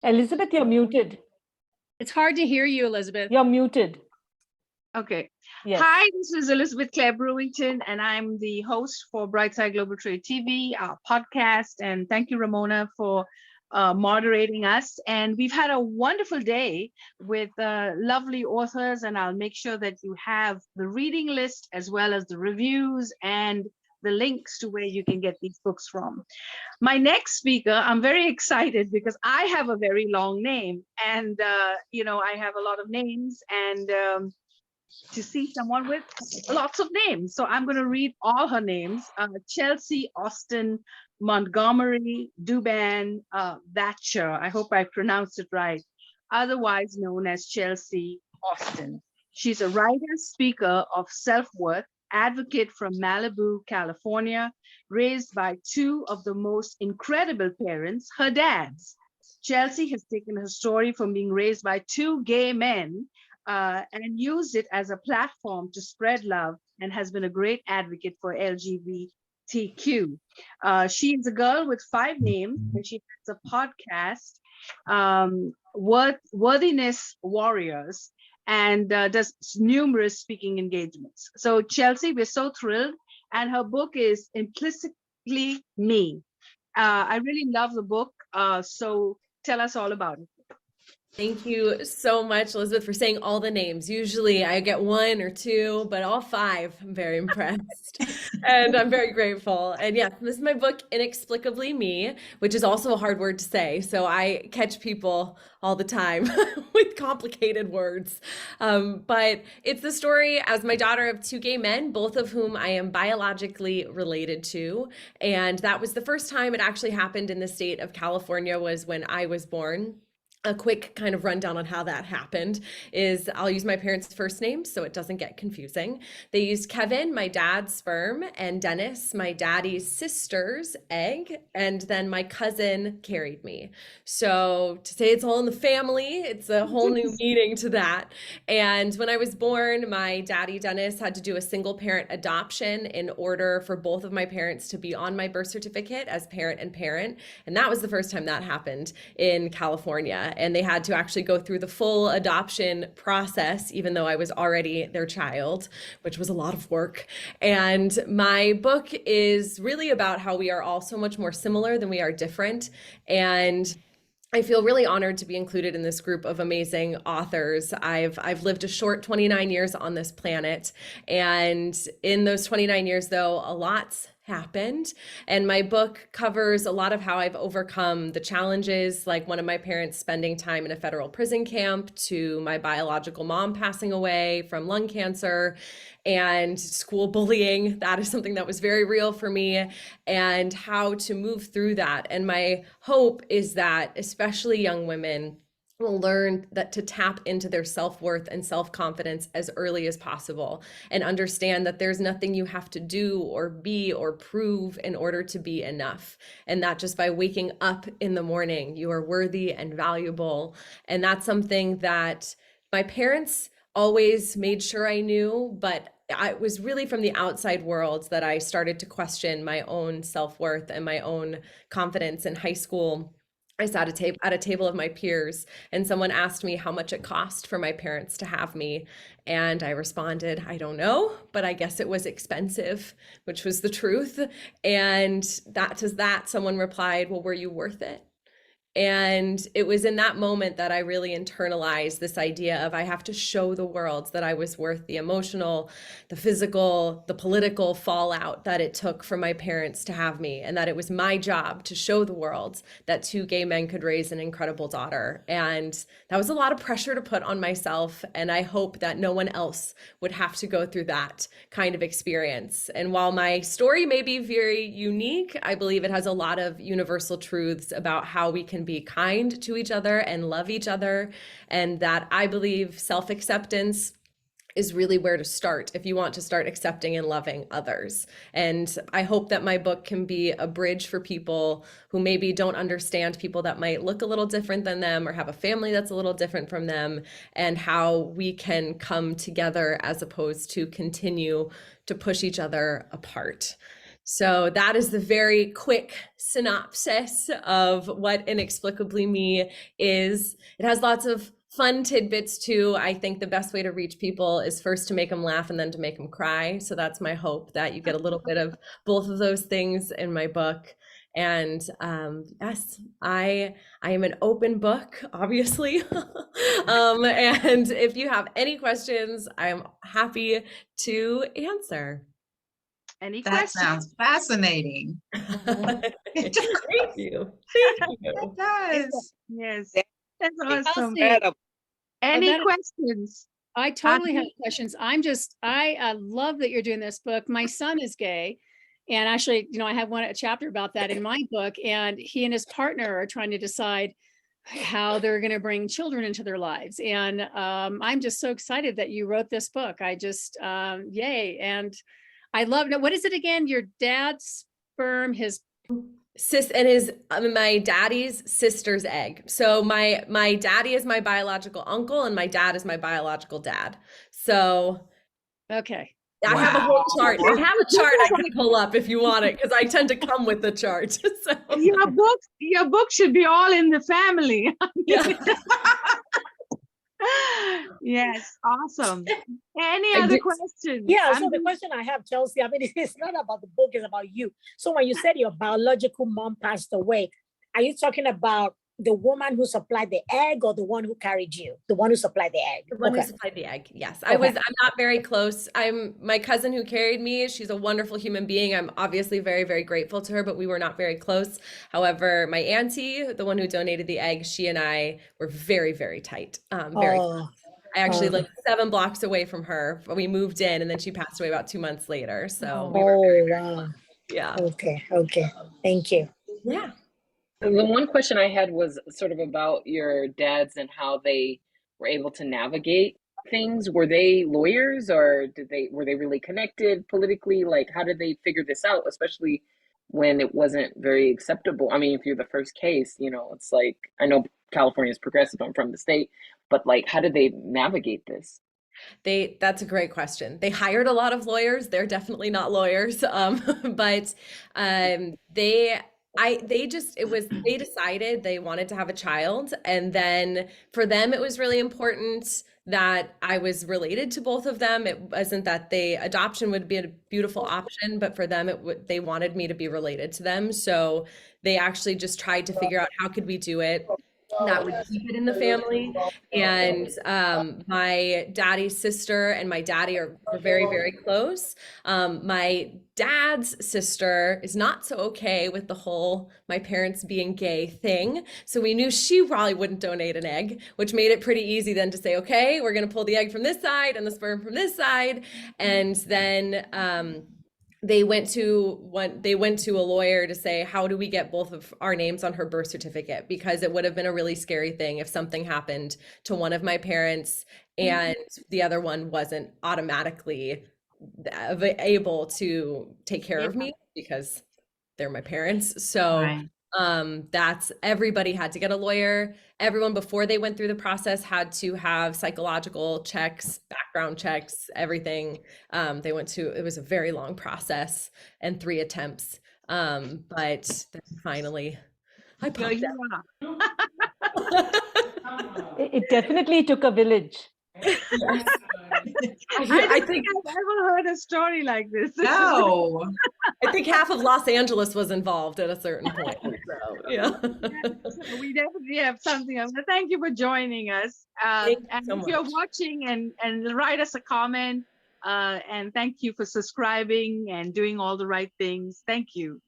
Elizabeth, you're muted. It's hard to hear you, Elizabeth. You're muted. Okay. Yes. Hi, this is Elizabeth Clare Brewington, and I'm the host for Brightside Global Trade TV, our podcast. And thank you, Ramona, for moderating us. And we've had a wonderful day with lovely authors, and I'll make sure that you have the reading list as well as the reviews and the links to where you can get these books from. My next speaker, I'm very excited because I have a very long name, and I have a lot of names, and to see someone with lots of names. So I'm going to read all her names. Chelsea Austin Montgomery-Duban Wäechter. I hope I pronounced it right. Otherwise known as Chelsea Austin. She's a writer, speaker of self-worth, advocate from Malibu, California, raised by two of the most incredible parents, her dads. Chelsea has taken her story from being raised by two gay men and used it as a platform to spread love, and has been a great advocate for LGBTQ. She is a girl with 5 names, and she has a podcast, Worthiness Warriors, and does numerous speaking engagements. So Chelsea, we're so thrilled. And her book is Inexplicably Me. I really love the book. So tell us all about it. Thank you so much, Elizabeth, for saying all the names. Usually I get 1 or 2, but all 5. I'm very impressed and I'm very grateful. And yes, this is my book, Inexplicably Me, which is also a hard word to say. So I catch people all the time with complicated words. But it's the story as my daughter of 2 gay men, both of whom I am biologically related to. And that was the first time it actually happened in the state of California, was when I was born. A quick kind of rundown on how that happened is I'll use my parents' first names so it doesn't get confusing. They used Kevin, my dad's sperm, and Dennis, my daddy's sister's egg, and then my cousin carried me. So to say it's all in the family, it's a whole new meaning to that. And when I was born, my daddy, Dennis, had to do a single parent adoption in order for both of my parents to be on my birth certificate as parent and parent. And that was the first time that happened in California. And they had to actually go through the full adoption process, even though I was already their child, which was a lot of work. And my book is really about how we are all so much more similar than we are different. And I feel really honored to be included in this group of amazing authors. I've lived a short 29 years on this planet. And in those 29 years, though, a lot's happened. And my book covers a lot of how I've overcome the challenges, like one of my parents spending time in a federal prison camp, to my biological mom passing away from lung cancer, and school bullying. That is something that was very real for me, and how to move through that. And my hope is that especially young women will learn that to tap into their self-worth and self-confidence as early as possible, and understand that there's nothing you have to do or be or prove in order to be enough. And that just by waking up in the morning, you are worthy and valuable. And that's something that my parents always made sure I knew, but it was really from the outside world that I started to question my own self-worth and my own confidence. In high school, I sat at a table of my peers, and someone asked me how much it cost for my parents to have me. And I responded, I don't know, but I guess it was expensive, which was the truth. And someone replied, well, were you worth it? And it was in that moment that I really internalized this idea of I have to show the world that I was worth the emotional, the physical, the political fallout that it took for my parents to have me, and that it was my job to show the world that 2 gay men could raise an incredible daughter. And that was a lot of pressure to put on myself. And I hope that no one else would have to go through that kind of experience. And while my story may be very unique, I believe it has a lot of universal truths about how we can be kind to each other and love each other. And that I believe self-acceptance is really where to start if you want to start accepting and loving others. And I hope that my book can be a bridge for people who maybe don't understand people that might look a little different than them or have a family that's a little different from them, and how we can come together as opposed to continue to push each other apart. So that is the very quick synopsis of what Inexplicably Me is. It has lots of fun tidbits too. I think the best way to reach people is first to make them laugh and then to make them cry. So that's my hope, that you get a little bit of both of those things in my book. And yes, I am an open book, obviously. And if you have any questions, I am happy to answer. Any That questions? sounds fascinating. Thank you. Thank you. It does. Yes, that's I'll awesome. say, Any that- questions? I totally have questions. I love that you're doing this book. My son is gay. And actually, I have a chapter about that in my book, and he and his partner are trying to decide how they're going to bring children into their lives. And I'm just so excited that you wrote this book. I just, yay. And I love it. What is it again? Your dad's sperm, his My daddy's sister's egg. So my daddy is my biological uncle and my dad is my biological dad. So okay. I have a whole Wow. chart. I have a chart I can pull up if you want it, because I tend to come with the chart. So Your book should be all in the family. yeah. Yes, awesome. Any I other did- questions? Yeah, I'm so the question I have, Chelsea, I mean, it's not about the book, it's about you. So when you said your biological mom passed away, are you talking about the woman who supplied the egg or the one who carried you? The one who supplied the egg? The one who Okay. supplied the egg. Yes. Okay. I'm not very close. My cousin who carried me. She's a wonderful human being. I'm obviously very, very grateful to her, but we were not very close. However, my auntie, the one who donated the egg, she and I were very, very tight. Very Oh, I actually Oh. lived 7 blocks away from her. We moved in and then she passed away about 2 months later. So we oh, were, wow. yeah. Okay, okay. Thank you. Yeah. The one question I had was sort of about your dads and how they were able to navigate things. Were they lawyers, or were they really connected politically? Like, how did they figure this out, especially when it wasn't very acceptable? I mean, if you're the first case, it's like, I know California is progressive, I'm from the state, but like, how did they navigate this? That's a great question. They hired a lot of lawyers. They're definitely not lawyers. But they decided they wanted to have a child. And then for them, it was really important that I was related to both of them. It wasn't that adoption would be a beautiful option, but for them, they wanted me to be related to them. So they actually just tried to figure out how could we do it that would keep it in the family. And my daddy's sister and my daddy are very, very close. My dad's sister is not so okay with the whole my parents being gay thing. So we knew she probably wouldn't donate an egg, which made it pretty easy then to say, okay, we're going to pull the egg from this side and the sperm from this side. And then they went to a lawyer to say, how do we get both of our names on her birth certificate? Because it would have been a really scary thing if something happened to one of my parents and the other one wasn't automatically able to take care of me because they're my parents. So Right. that's everybody had to get a lawyer. Everyone before they went through the process had to have psychological checks, background checks, everything. It was a very long process and 3 attempts. But then finally I Here popped you out. are. It definitely took a village. I think I've ever heard a story like this. No. I think half of Los Angeles was involved at a certain point. So, yeah. So we definitely have something else. But thank you for joining us. Thank you And so if you're much. watching and write us a comment, and thank you for subscribing and doing all the right things. Thank you.